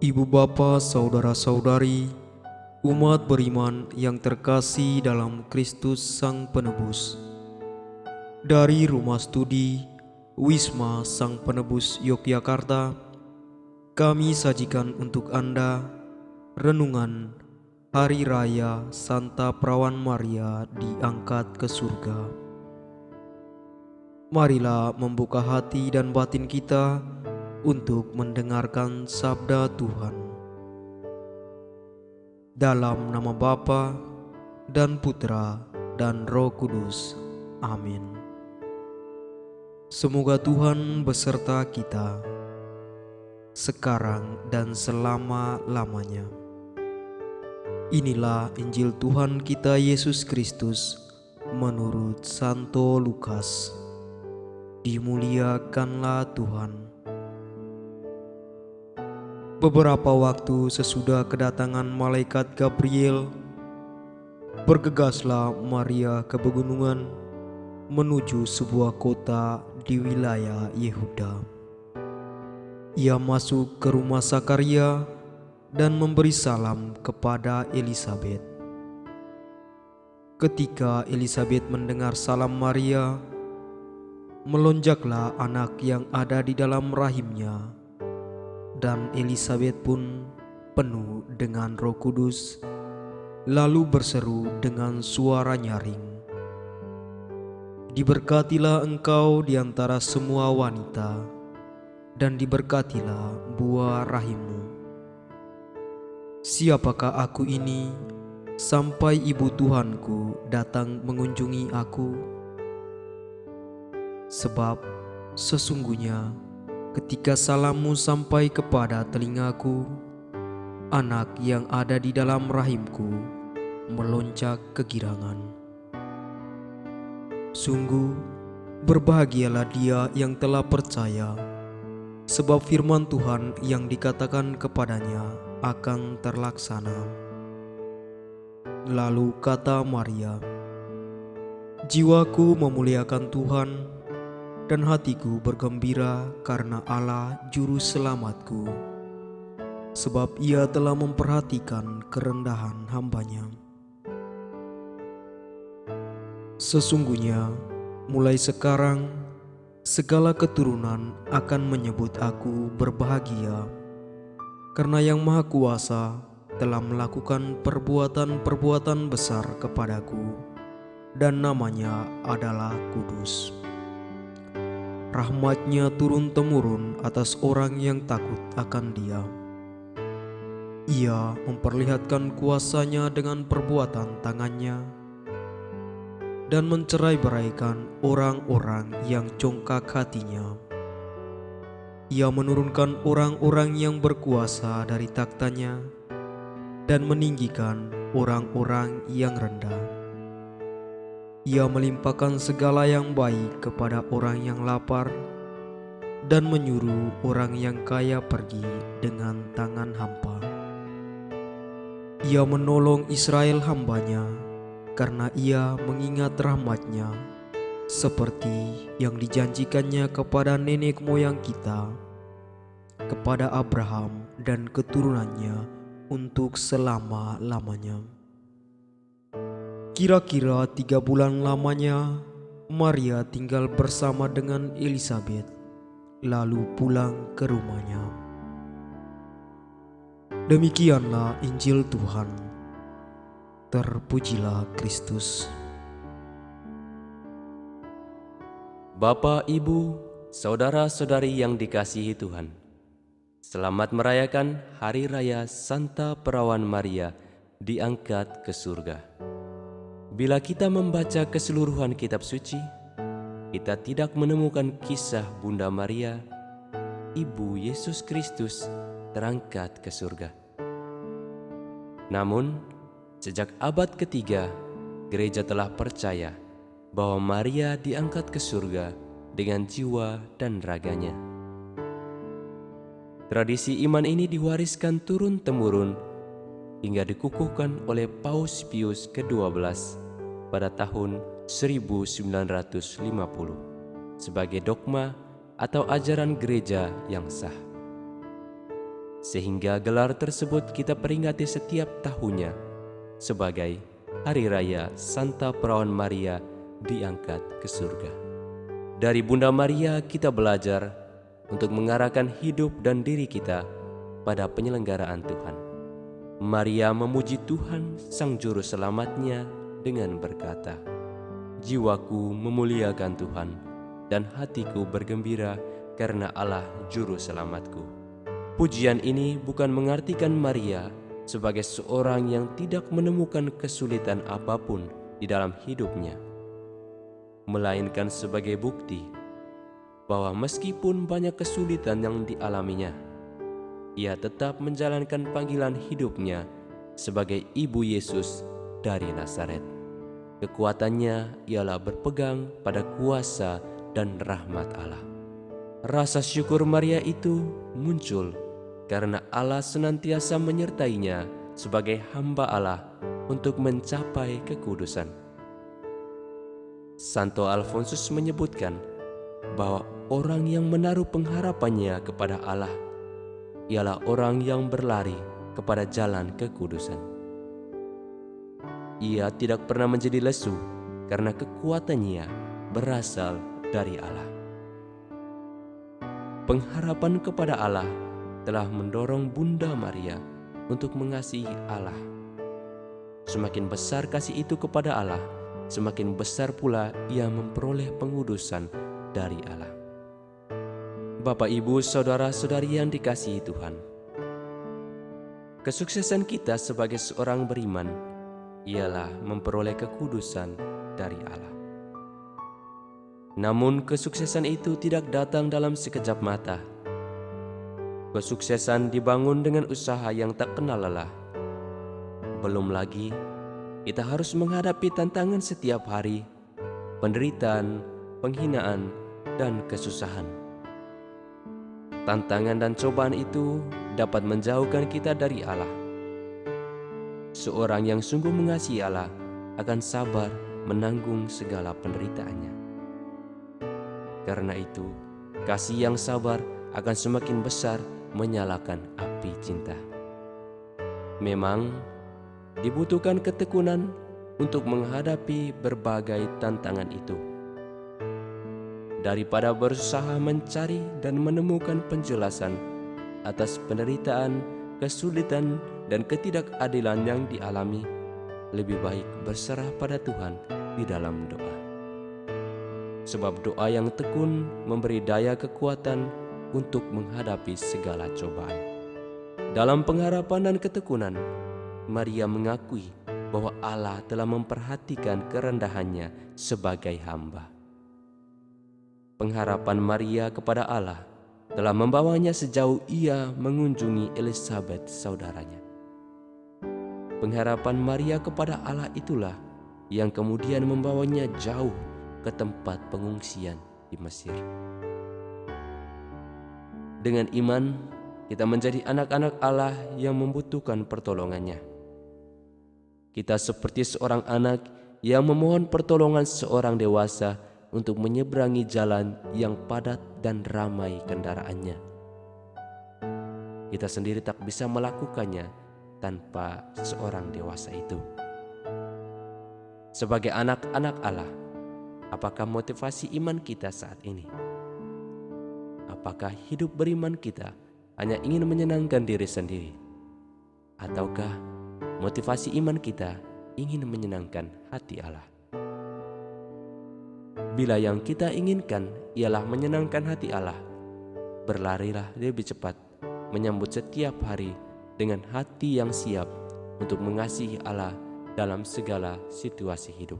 Ibu bapa, saudara-saudari, umat beriman yang terkasih dalam Kristus Sang Penebus. Dari Rumah Studi Wisma Sang Penebus Yogyakarta, kami sajikan untuk Anda renungan Hari Raya Santa Perawan Maria diangkat ke surga. Marilah membuka hati dan batin kita untuk mendengarkan sabda Tuhan. Dalam nama Bapa dan Putra dan Roh Kudus. Amin. Semoga Tuhan beserta kita sekarang dan selama-lamanya. Inilah Injil Tuhan kita Yesus Kristus menurut Santo Lukas. Dimuliakanlah Tuhan. Beberapa waktu sesudah kedatangan malaikat Gabriel, bergegaslah Maria ke pegunungan menuju sebuah kota di wilayah Yehuda. Ia masuk ke rumah Zakaria dan memberi salam kepada Elisabet. Ketika Elisabet mendengar salam Maria, melonjaklah anak yang ada di dalam rahimnya, dan Elisabet pun penuh dengan Roh Kudus, lalu berseru dengan suara nyaring, "Diberkatilah engkau di antara semua wanita, dan diberkatilah buah rahimmu. Siapakah aku ini sampai ibu Tuhanku datang mengunjungi aku? Sebab sesungguhnya ketika salammu sampai kepada telingaku, anak yang ada di dalam rahimku melonjak kegirangan. Sungguh berbahagialah dia yang telah percaya, sebab firman Tuhan yang dikatakan kepadanya akan terlaksana." Lalu kata Maria, "Jiwaku memuliakan Tuhan, dan hatiku bergembira karena Allah Juru Selamatku, sebab Ia telah memperhatikan kerendahan hamba-Nya. Sesungguhnya mulai sekarang segala keturunan akan menyebut aku berbahagia, karena Yang Maha Kuasa telah melakukan perbuatan-perbuatan besar kepadaku, dan namanya adalah kudus. Rahmat-Nya turun-temurun atas orang yang takut akan Dia. Ia memperlihatkan kuasa-Nya dengan perbuatan tangan-Nya, dan mencerai-beraikan orang-orang yang congkak hatinya. Ia menurunkan orang-orang yang berkuasa dari takhta-Nya, dan meninggikan orang-orang yang rendah. Ia melimpahkan segala yang baik kepada orang yang lapar, dan menyuruh orang yang kaya pergi dengan tangan hampa. Ia menolong Israel hamba-Nya, karena Ia mengingat rahmat-Nya, seperti yang dijanjikan-Nya kepada nenek moyang kita, kepada Abraham dan keturunannya untuk selama-lamanya." Kira-kira 3 bulan lamanya, Maria tinggal bersama dengan Elisabet, lalu pulang ke rumahnya. Demikianlah Injil Tuhan. Terpujilah Kristus. Bapak, Ibu, saudara-saudari yang dikasihi Tuhan, selamat merayakan Hari Raya Santa Perawan Maria diangkat ke surga. Bila kita membaca keseluruhan kitab suci, kita tidak menemukan kisah Bunda Maria, Ibu Yesus Kristus, terangkat ke surga. Namun, sejak abad ketiga, gereja telah percaya bahwa Maria diangkat ke surga dengan jiwa dan raganya. Tradisi iman ini diwariskan turun-temurun hingga dikukuhkan oleh Paus Pius ke-12 pada tahun 1950 sebagai dogma atau ajaran gereja yang sah. sehingga gelar tersebut kita peringati setiap tahunnya sebagai Hari Raya Santa Perawan Maria diangkat ke surga. Dari Bunda Maria kita belajar untuk mengarahkan hidup dan diri kita pada penyelenggaraan Tuhan. Maria memuji Tuhan Sang Juru Selamatnya dengan berkata, "Jiwaku memuliakan Tuhan, dan hatiku bergembira karena Allah Juru Selamatku." Pujian ini bukan mengartikan Maria sebagai seorang yang tidak menemukan kesulitan apapun di dalam hidupnya, melainkan sebagai bukti bahwa meskipun banyak kesulitan yang dialaminya, ia tetap menjalankan panggilan hidupnya sebagai Ibu Yesus dari Nazaret. Kekuatannya ialah berpegang pada kuasa dan rahmat Allah. Rasa syukur Maria itu muncul karena Allah senantiasa menyertainya sebagai hamba Allah untuk mencapai kekudusan. Santo Alfonsus menyebutkan bahwa orang yang menaruh pengharapannya kepada Allah ialah orang yang berlari kepada jalan kekudusan. Ia tidak pernah menjadi lesu karena kekuatannya berasal dari Allah. Pengharapan kepada Allah telah mendorong Bunda Maria untuk mengasihi Allah. Semakin besar kasih itu kepada Allah, semakin besar pula ia memperoleh pengudusan dari Allah. Bapak, Ibu, saudara-saudari yang dikasihi Tuhan, kesuksesan kita sebagai seorang beriman ialah memperoleh kekudusan dari Allah. Namun kesuksesan itu tidak datang dalam sekejap mata. Kesuksesan dibangun dengan usaha yang tak kenal lelah. Belum lagi, kita harus menghadapi tantangan setiap hari, penderitaan, penghinaan, dan kesusahan. Tantangan dan cobaan itu dapat menjauhkan kita dari Allah. Seorang yang sungguh mengasihi Allah akan sabar menanggung segala penderitaannya. Karena itu, kasih yang sabar akan semakin besar menyalakan api cinta. Memang dibutuhkan ketekunan untuk menghadapi berbagai tantangan itu. Daripada berusaha mencari dan menemukan penjelasan atas penderitaan, kesulitan, dan ketidakadilan yang dialami, lebih baik berserah pada Tuhan di dalam doa. Sebab doa yang tekun memberi daya kekuatan untuk menghadapi segala cobaan. Dalam pengharapan dan ketekunan, Maria mengakui bahwa Allah telah memperhatikan kerendahannya sebagai hamba. Pengharapan Maria kepada Allah telah membawanya sejauh ia mengunjungi Elizabeth saudaranya. Pengharapan Maria kepada Allah itulah yang kemudian membawanya jauh ke tempat pengungsian di Mesir. Dengan iman, kita menjadi anak-anak Allah yang membutuhkan pertolongannya. Kita seperti seorang anak yang memohon pertolongan seorang dewasa untuk menyeberangi jalan yang padat dan ramai kendaraannya. Kita sendiri tak bisa melakukannya tanpa seorang dewasa itu. Sebagai anak-anak Allah, apakah motivasi iman kita saat ini? Apakah hidup beriman kita hanya ingin menyenangkan diri sendiri? Ataukah motivasi iman kita ingin menyenangkan hati Allah? Bila yang kita inginkan ialah menyenangkan hati Allah, berlarilah lebih cepat menyambut setiap hari dengan hati yang siap untuk mengasihi Allah dalam segala situasi hidup.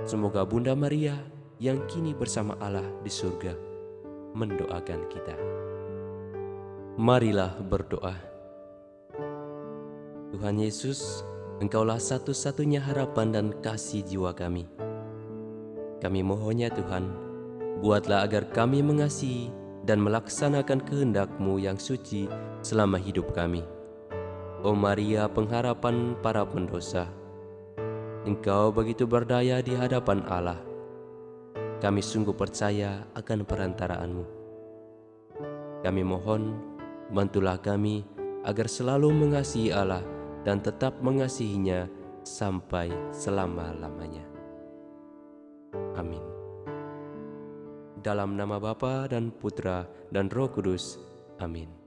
Semoga Bunda Maria yang kini bersama Allah di surga mendoakan kita. Marilah berdoa. Tuhan Yesus, Engkaulah satu-satunya harapan dan kasih jiwa kami. Kami mohonnya Tuhan, buatlah agar kami mengasihi dan melaksanakan kehendak-Mu yang suci selama hidup kami. O Maria, pengharapan para pendosa, Engkau begitu berdaya di hadapan Allah. Kami sungguh percaya akan perantaraan-Mu. Kami mohon bantulah kami agar selalu mengasihi Allah dan tetap mengasihinya sampai selama-lamanya. Amin. Dalam nama Bapa dan Putra dan Roh Kudus. Amin.